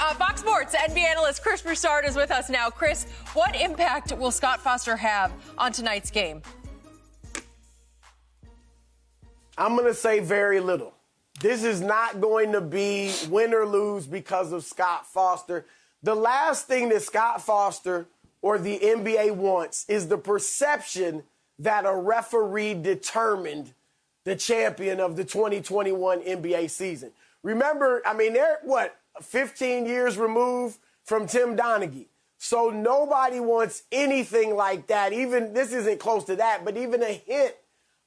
Fox Sports NBA analyst Chris Broussard is with us now. Chris, what impact will Scott Foster have on tonight's game? I'm going to say very little. This is not going to be win or lose because of Scott Foster. The last thing that Scott Foster or the NBA wants is the perception that a referee determined the champion of the 2021 NBA season. Remember, I mean, they're, 15 years removed from Tim Donaghy. So nobody wants anything like that. Even, this isn't close to that, but even a hint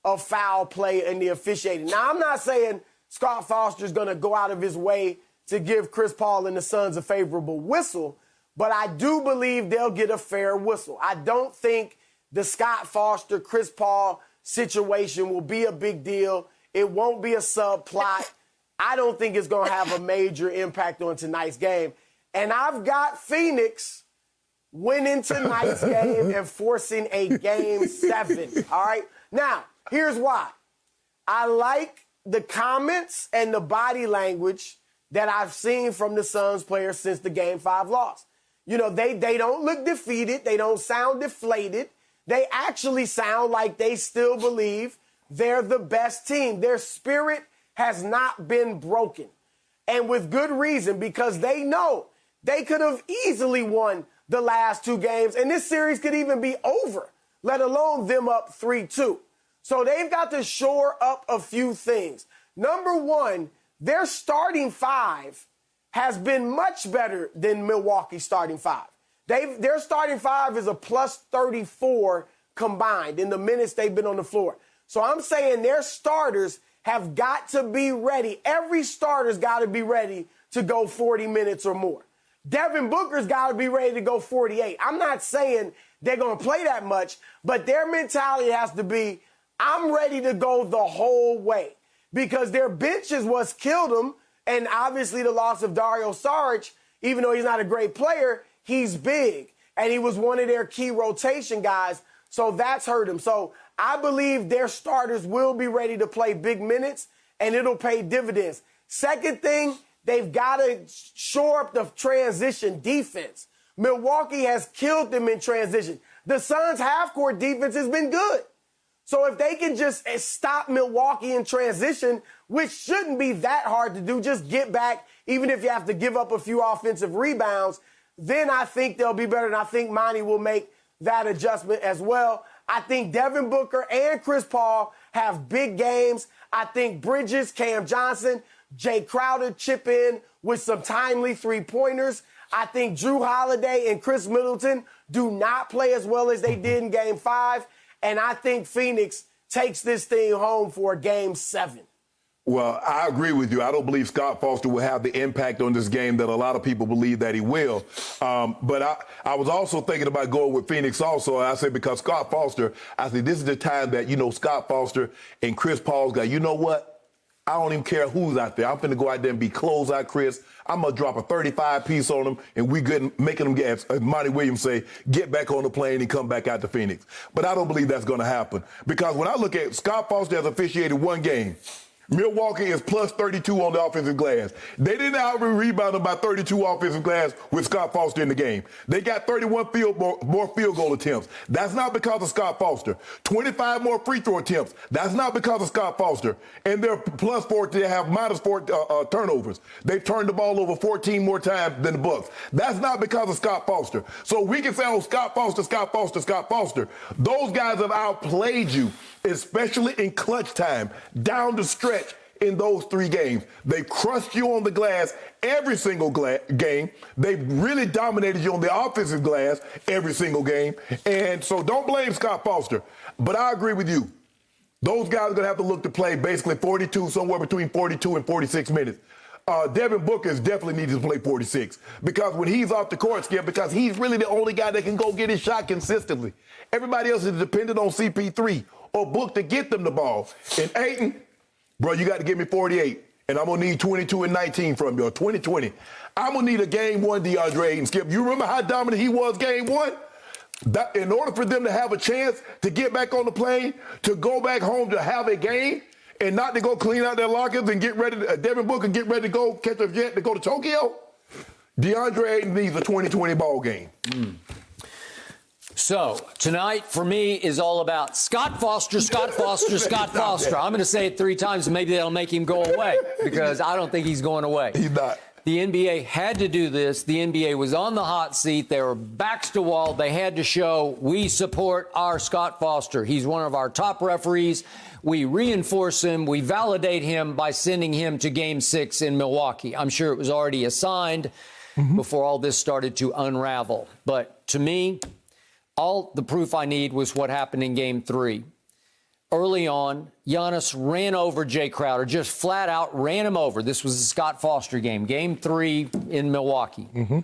of foul play in the officiating. Now, I'm not saying Scott Foster's going to go out of his way to give Chris Paul and the Suns a favorable whistle, but I do believe they'll get a fair whistle. I don't think the Scott Foster, Chris Paul situation will be a big deal. It won't be a subplot. I don't think it's going to have a major impact on tonight's game. And I've got Phoenix winning tonight's game and forcing a game 7. All right? Now, here's why. I like the comments and the body language that I've seen from the Suns players since the Game 5 loss. You know, they don't look defeated. They don't sound deflated. They actually sound like they still believe they're the best team. Their spirit has not been broken. And with good reason, because they know they could have easily won the last 2 games, and this series could even be over, let alone them up 3-2. So they've got to shore up a few things. Number one, their starting 5 has been much better than Milwaukee's starting 5. Their starting 5 is a plus 34 combined in the minutes they've been on the floor. So I'm saying their starters have got to be ready. Every starter's got to be ready to go 40 minutes or more. Devin Booker's got to be ready to go 48. I'm not saying they're going to play that much, but their mentality has to be, I'm ready to go the whole way. Because their bench is what's killed them, and obviously the loss of Dario Saric, even though he's not a great player, he's big, and he was one of their key rotation guys, so that's hurt him. So I believe their starters will be ready to play big minutes, and it'll pay dividends. Second thing, they've got to shore up the transition defense. Milwaukee has killed them in transition. The Suns' half-court defense has been good. So if they can just stop Milwaukee in transition, which shouldn't be that hard to do, just get back, even if you have to give up a few offensive rebounds, then I think they'll be better, and I think Monty will make that adjustment as well. I think Devin Booker and Chris Paul have big games. I think Bridges, Cam Johnson, Jay Crowder chip in with some timely three-pointers. I think Drew Holiday and Chris Middleton do not play as well as they did in Game 5. And I think Phoenix takes this thing home for a Game 7. Well, I agree with you. I don't believe Scott Foster will have the impact on this game that a lot of people believe that he will. But I was also thinking about going with Phoenix also. I say because Scott Foster, I think this is the time that, Scott Foster and Chris Paul's got, you know what? I don't even care who's out there. I'm going to go out there and be closeout Chris. I'm going to drop a 35-piece on them, and we good making them, get, as Monty Williams say, get back on the plane and come back out to Phoenix. But I don't believe that's going to happen. Because when I look at Scott Foster has officiated 1 game. Milwaukee is plus 32 on the offensive glass. They didn't out-rebound them by 32 offensive glass with Scott Foster in the game. They got 31 more field goal attempts. That's not because of Scott Foster. 25 more free throw attempts. That's not because of Scott Foster. And they're plus 4, they have minus 4 turnovers. They've turned the ball over 14 more times than the Bucks. That's not because of Scott Foster. So we can say, oh, Scott Foster, Scott Foster, Scott Foster. Those guys have outplayed you, especially in clutch time, down the stretch in those 3 games. They crushed you on the glass every single game. They really dominated you on the offensive glass every single game. And so don't blame Scott Foster. But I agree with you. Those guys are going to have to look to play basically 42, somewhere between 42 and 46 minutes. Devin Booker is definitely needs to play 46 because when he's off the court, Skip, because he's really the only guy that can go get his shot consistently. Everybody else is dependent on CP3 or Book to get them the ball. And Ayton, bro, you got to give me 48, and I'm going to need 22 and 19 from you, or 20-20. I'm going to need a Game 1 DeAndre Ayton, Skip. You remember how dominant he was Game 1? That, in order for them to have a chance to get back on the plane, to go back home to have a game, and not to go clean out their lockers and get ready, Devin Booker get ready to go catch a jet to go to Tokyo, DeAndre Ayton needs a 2020 ball game. So tonight for me is all about Scott Foster, Scott Foster, Scott Foster. I'm going to say it 3 times and maybe that'll make him go away because I don't think he's going away. He's not. The NBA had to do this. The NBA was on the hot seat. They were backs to wall. They had to show we support our Scott Foster. He's one of our top referees. We reinforce him. We validate him by sending him to Game 6 in Milwaukee. I'm sure it was already assigned before all this started to unravel. But to me, all the proof I need was what happened in Game 3. Early on, Giannis ran over Jay Crowder, just flat out ran him over. This was the Scott Foster game, Game 3 in Milwaukee. And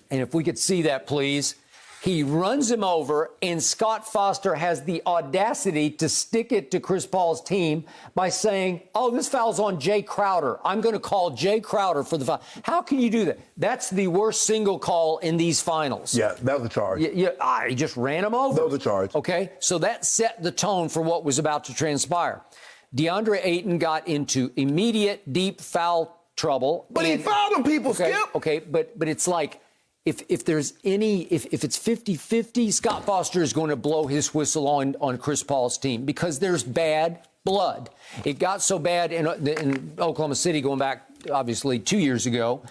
if we could see that, please. He runs him over, and Scott Foster has the audacity to stick it to Chris Paul's team by saying, oh, this foul's on Jay Crowder. I'm going to call Jay Crowder for the foul. How can you do that? That's the worst single call in these finals. Yeah, that was a charge. He just ran him over. That was a charge. Okay, so that set the tone for what was about to transpire. DeAndre Ayton got into immediate deep foul trouble. But he fouled them, people, okay, Skip. Okay, but it's like, if there's any, if it's 50-50, Scott Foster is going to blow his whistle on Chris Paul's team because there's bad blood. It got so bad in Oklahoma City, going back, obviously, 2 years ago,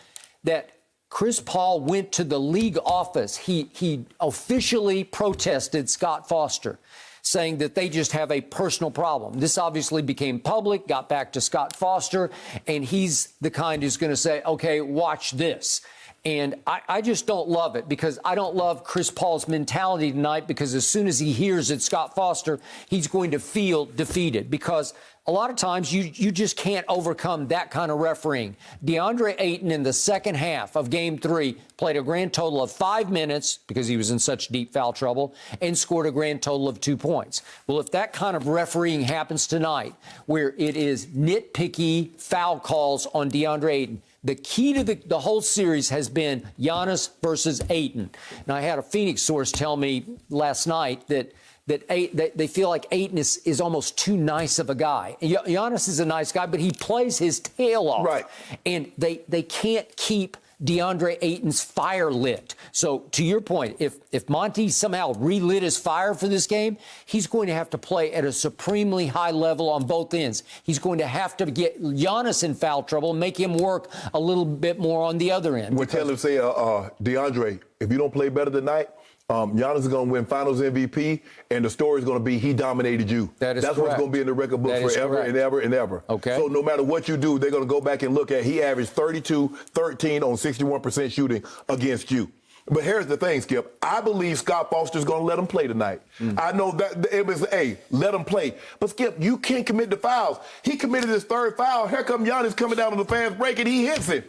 that Chris Paul went to the league office. He officially protested Scott Foster, saying that they just have a personal problem. This obviously became public, got back to Scott Foster, and he's the kind who's going to say, okay, watch this. And I just don't love it because I don't love Chris Paul's mentality tonight because as soon as he hears it's Scott Foster, he's going to feel defeated because a lot of times you just can't overcome that kind of refereeing. DeAndre Ayton in the second half of Game 3 played a grand total of 5 minutes because he was in such deep foul trouble and scored a grand total of 2 points. Well, if that kind of refereeing happens tonight where it is nitpicky foul calls on DeAndre Ayton, the key to the whole series has been Giannis versus Ayton. Now, I had a Phoenix source tell me last night that they feel like Ayton is almost too nice of a guy. Giannis is a nice guy, but he plays his tail off. Right. And they can't keep DeAndre Ayton's fire lit. So to your point, if Monty somehow relit his fire for this game, he's going to have to play at a supremely high level on both ends. He's going to have to get Giannis in foul trouble and make him work a little bit more on the other end. We'll tell him, say, DeAndre, if you don't play better tonight, Giannis is going to win Finals MVP, and the story is going to be he dominated you. That's correct. what's going to be in the record book forever and ever and ever. Okay. So no matter what you do, they're going to go back and look at he averaged 32, 13 on 61% shooting against you. But here's the thing, Skip. I believe Scott Foster's going to let him play tonight. I know that it was, let him play. But, Skip, you can't commit the fouls. He committed his third foul. Here come Giannis coming down on the fast break, and he hits him.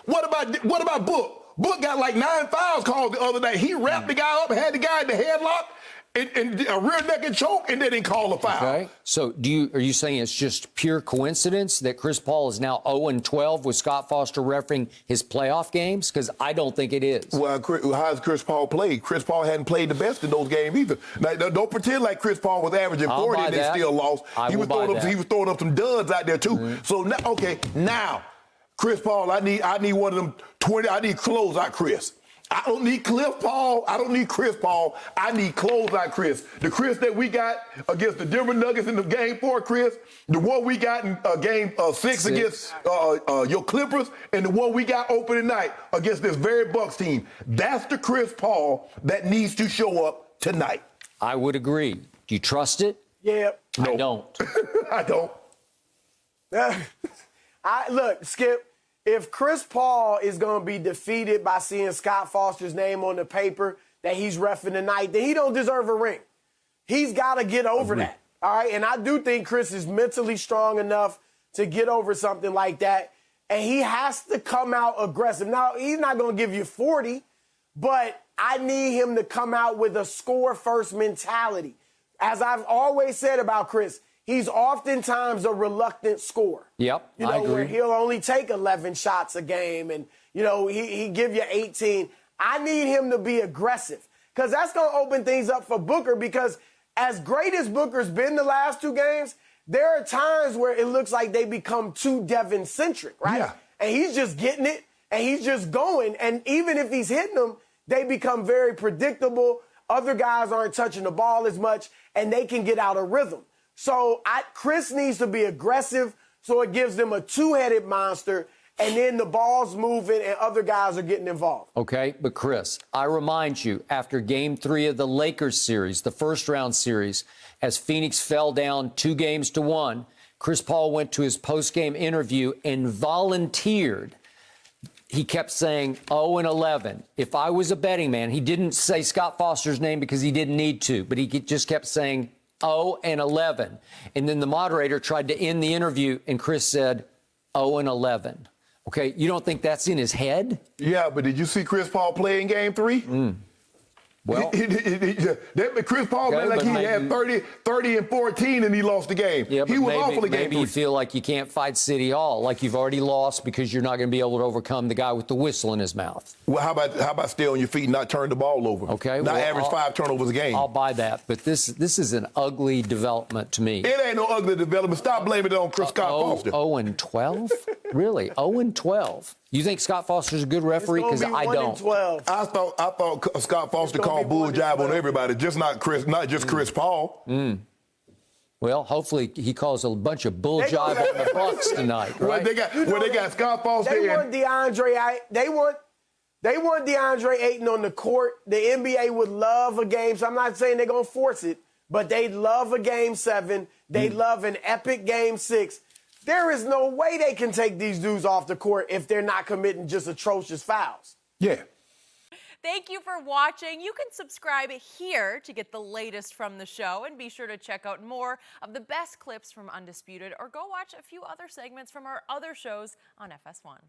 What about Book? Book got like 9 fouls called the other day. He wrapped the guy up, had the guy in the headlock, and a rear naked choke, and they didn't call a foul. Okay. So are you saying it's just pure coincidence that Chris Paul is now 0-12 with Scott Foster refereeing his playoff games? Because I don't think it is. Well, how has Chris Paul played? Chris Paul hadn't played the best in those games either. Now, don't pretend like Chris Paul was averaging 40 and they still lost. He was throwing up some duds out there too. So now, Chris Paul, I need one of them 20. I need closeout Chris. I don't need Cliff Paul. I don't need Chris Paul. I need closeout Chris. The Chris that we got against the Denver Nuggets in the Game 4, Chris. The one we got in Game 6 against your Clippers, and the one we got opening night against this very Bucks team. That's the Chris Paul that needs to show up tonight. I would agree. Do you trust it? Yeah. No. I don't. I don't. Look, Skip, if Chris Paul is going to be defeated by seeing Scott Foster's name on the paper that he's reffing tonight, then he don't deserve a ring. He's got to get over that, all right? And I do think Chris is mentally strong enough to get over something like that, and he has to come out aggressive. Now, he's not going to give you 40, but I need him to come out with a score-first mentality. As I've always said about Chris, he's oftentimes a reluctant scorer. Yep, I agree. Where he'll only take 11 shots a game and, he give you 18. I need him to be aggressive because that's going to open things up for Booker because as great as Booker's been the last 2 games, there are times where it looks like they become too Devin-centric, right? Yeah. And he's just getting it and he's just going. And even if he's hitting them, they become very predictable. Other guys aren't touching the ball as much, and they can get out of rhythm. So Chris needs to be aggressive so it gives them a two-headed monster, and then the ball's moving and other guys are getting involved. Okay, but Chris, I remind you, after Game 3 of the Lakers series, the first-round series, as Phoenix fell down 2-1, Chris Paul went to his post-game interview and volunteered. He kept saying 0-11. If I was a betting man, he didn't say Scott Foster's name because he didn't need to, but he just kept saying 0-11. And then the moderator tried to end the interview, and Chris said 0-11. Okay, you don't think that's in his head? Yeah, but did you see Chris Paul play in Game 3? Well, Chris Paul played like he had 30 and 14 and he lost the game. Yeah, he was awful in Game 3. Maybe you feel like you can't fight City Hall, like you've already lost because you're not going to be able to overcome the guy with the whistle in his mouth. Well, how about stay on your feet and not turn the ball over? Okay, not average 5 turnovers a game. I'll buy that, but this is an ugly development to me. It ain't no ugly development. Stop blaming it on Scott Foster. 0-12? Really? 0-12? You think Scott Foster's a good referee? Because I don't. 1-12. I thought Scott Foster called bull jive on everybody, not just Chris Paul. Well, hopefully he calls a bunch of bull jive on the Bucks tonight, right? They got Scott Foster. They want DeAndre Ayton on the court. The NBA would love a game. So I'm not saying they're gonna force it, but they'd love a Game 7. They'd love an epic Game 6. There is no way they can take these dudes off the court if they're not committing just atrocious fouls. Yeah. Thank you for watching. You can subscribe here to get the latest from the show, and be sure to check out more of the best clips from Undisputed, or go watch a few other segments from our other shows on FS1.